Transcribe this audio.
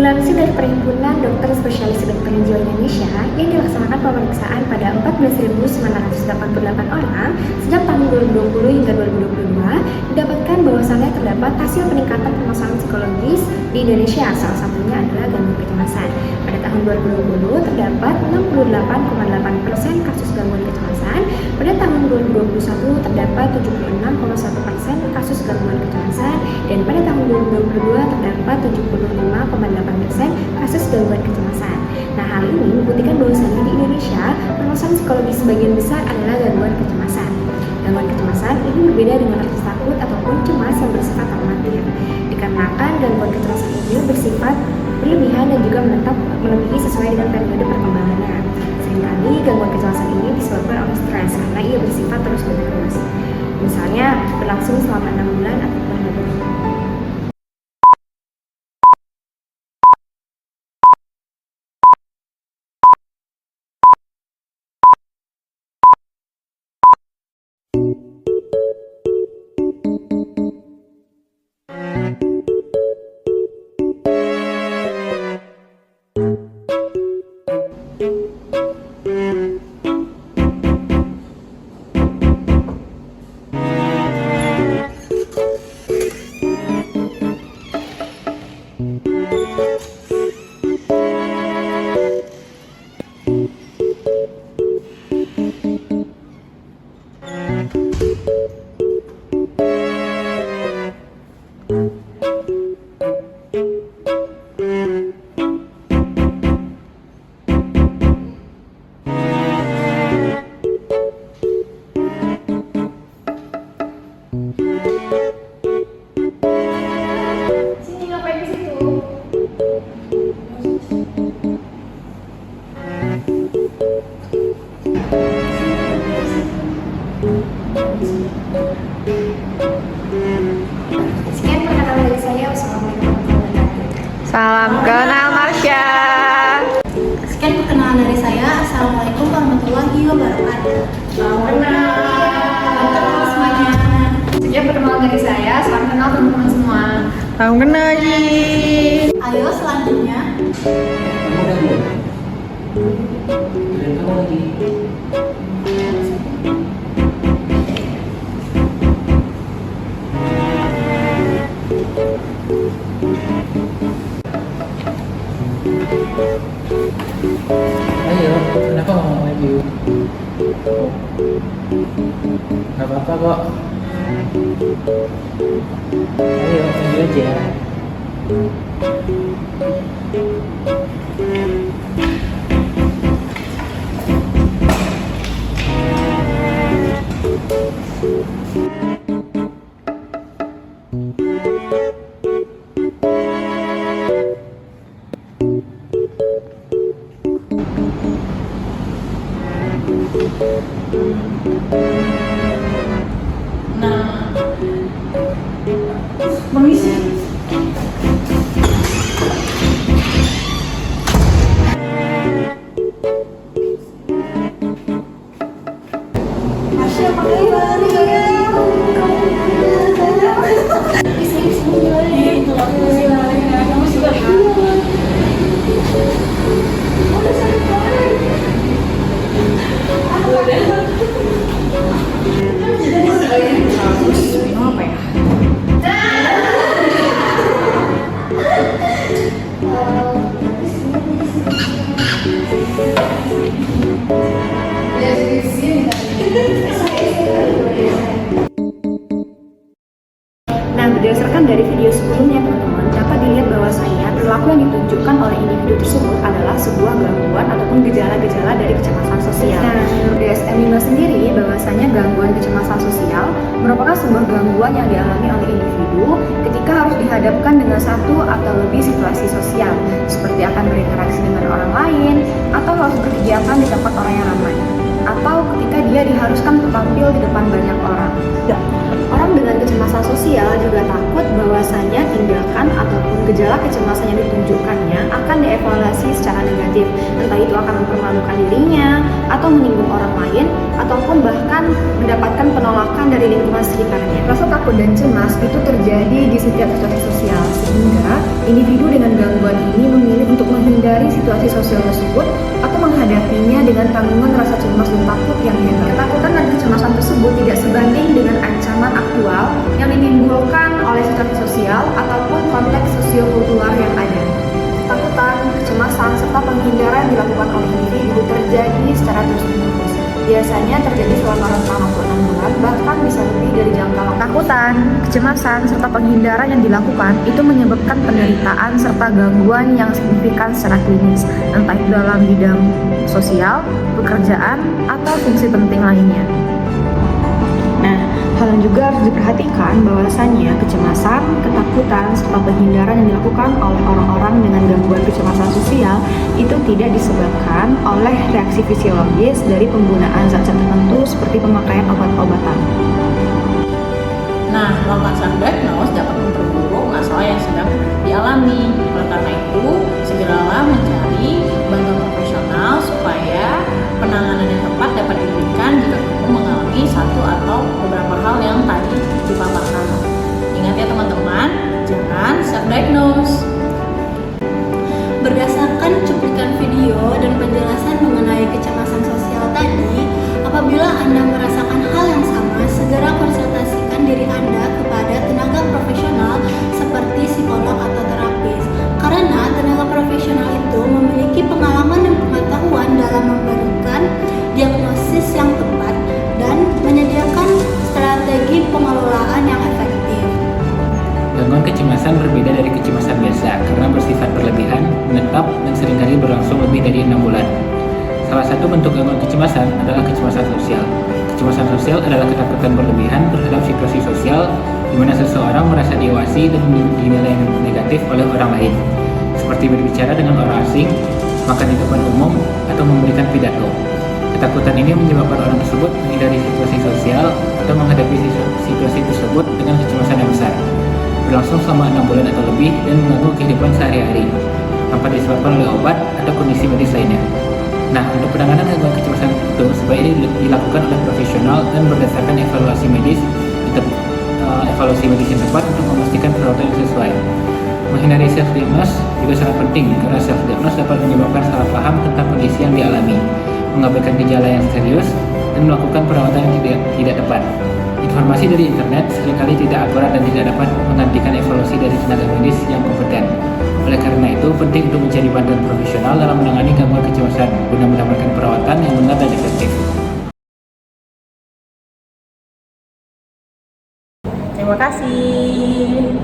Dilansir dari Perhimpunan Dokter Spesialis Kedokteran Jiwa Indonesia yang dilaksanakan pemeriksaan pada 14.988 orang sejak tahun 2020 hingga 2022, didapatkan bahwasannya terdapat hasil peningkatan permasalahan psikologis di Indonesia. Salah satunya adalah gangguan kecemasan. Pada tahun 2020 terdapat 68,8% kasus gangguan kecemasan. Pada tahun 2021 terdapat 76,1% kasus gangguan kecemasan, dan pada tahun 2022 terdapat 75,8% kasus gangguan kecemasan. Nah, hal ini membuktikan bahwasannya di Indonesia permasalahan psikologis sebagian besar adalah gangguan kecemasan. Gangguan kecemasan ini berbeda dengan rasa takut ataupun cemas yang bersifat traumatik. Dikarenakan gangguan kecemasan ini bersifat berlebihan dan juga melebihi sesuai dengan periode perkembangannya. Seringkali gangguan kecemasan ini disebabkan oleh stres karena ia bersifat terus-menerus. Misalnya berlangsung selama 6 bulan ataupun lebih. Sekian perkataan dari saya. Wassalamualaikum warahmatullahi wabarakatuh. Salam kenal Marsha. Sekian perkenalan dari saya. Assalamualaikum warahmatullahi wabarakatuh. Salam kenal Semuanya. Sekian perkenalan dari saya. Salam kenal teman-teman semua. Salam kenal Ji. Ayo selanjutnya. Ayo, kenapa ngomong lagi? Gak apa-apa kok. Ayo, lanjut aja. Permisi. Masya apa kabar? Kamu juga Minum apa ya? Nah, berdasarkan dari video sebelumnya teman-teman, dapat dilihat bahwasanya perilaku yang ditunjukkan oleh individu tersebut adalah sebuah gangguan ataupun gejala-gejala dari kecemasan sosial. Nah, menurut DSM-5 sendiri, bahwasanya gangguan kecemasan sosial merupakan sebuah gangguan yang dialami oleh individu ketika harus dihadapkan dengan satu atau lebih situasi sosial, seperti akan berinteraksi dengan orang lain, atau harus berkegiatan di tempat orang yang ramai, atau ketika dia diharuskan untuk tampil di depan banyak orang. Orang dengan kecemasan sosial juga takut bahwasanya tindakan ataupun gejala kecemasan yang ditunjukkannya akan dievaluasi secara negatif. Entah itu akan mempermalukan dirinya, atau menyinggung orang lain, ataupun bahkan mendapatkan penolakan dari lingkungan sekitarnya. Rasa takut dan cemas itu terjadi di setiap situasi sosial, sehingga individu dengan gangguan ini memilih untuk menghindari situasi sosial tersebut atau menghadapinya dengan tanggungan rasa cemas dan takut yang hebat. Ketakutan dan kecemasan tersebut tidak sebanding dengan ancaman aktual yang ditimbulkan oleh situasi sosial ataupun konteks sosiokultural yang ada. Ketakutan, kecemasan, serta penghindaran yang dilakukan oleh individu terjadi secara terus-menerus. Biasanya terjadi selama rentang waktu 6 bulan, bahkan bisa lebih dari jangka waktu. Ketakutan, kecemasan, serta penghindaran yang dilakukan itu menyebabkan penderitaan serta gangguan yang signifikan secara klinis, entah itu dalam bidang sosial, pekerjaan, atau fungsi penting lainnya. Nah, hal yang juga harus diperhatikan bahwasannya kecemasan, ketakutan, serta penghindaran yang dilakukan oleh orang-orang dengan gangguan kecemasan sosial itu tidak disebabkan oleh reaksi fisiologis dari penggunaan zat-zat tertentu seperti pemakaian obat-obatan. Nah, melakukan self-diagnose dapat memperburuk masalah yang sedang dialami. Oleh karena itu, segeralah mencari bantuan profesional supaya penanganan yang tepat dapat diberikan jika kamu mengalami satu atau beberapa hal yang tadi dipaparkan. Ingat ya teman-teman, jangan self-diagnose. Berdasarkan cuplikan video dan penjelasan mengenai kecemasan sosial tadi, apabila Anda merasakan hal yang sama, segera konsultasikan diri Anda kepada tenaga profesional seperti psikolog atau terapis. Karena tenaga profesional itu memiliki pengalaman dan pengetahuan dalam memberikan diagnosis yang tepat dan menyediakan strategi pengelolaan yang efektif. Gangguan kecemasan berbeda dari kecemasan biasa karena bersifat berlebihan, menetap, dan seringkali berlangsung lebih dari 6 bulan. Salah satu bentuk gangguan kecemasan adalah kecemasan sosial. Kecemasan sosial adalah ketakutan berlebihan terhadap situasi sosial di mana seseorang merasa diawasi dan dinilai negatif oleh orang lain, seperti berbicara dengan orang asing, makan di depan umum, atau memberikan pidato. Ketakutan ini menyebabkan orang tersebut menghindari situasi sosial atau menghadapi situasi tersebut dengan kecemasan yang besar, berlangsung selama 6 bulan atau lebih dan mengganggu kehidupan sehari-hari, tanpa disebabkan oleh obat atau kondisi medis lainnya. Nah, untuk penanganan gangguan kecemasan itu sebaiknya dilakukan oleh profesional dan berdasarkan evaluasi medis yang tepat untuk memastikan perawatan yang sesuai. Menghindari self-diagnose juga sangat penting karena self-diagnose dapat menyebabkan salah paham tentang kondisi yang dialami, mengabaikan gejala yang serius, dan melakukan perawatan yang tidak tepat. Informasi dari internet seringkali tidak akurat dan tidak dapat menggantikan evaluasi dari tenaga medis yang kompeten. Oleh karena itu, penting untuk mencari bantuan profesional dalam menangani gangguan kecemasan guna mendapatkan perawatan yang benar dan efektif. Terima kasih.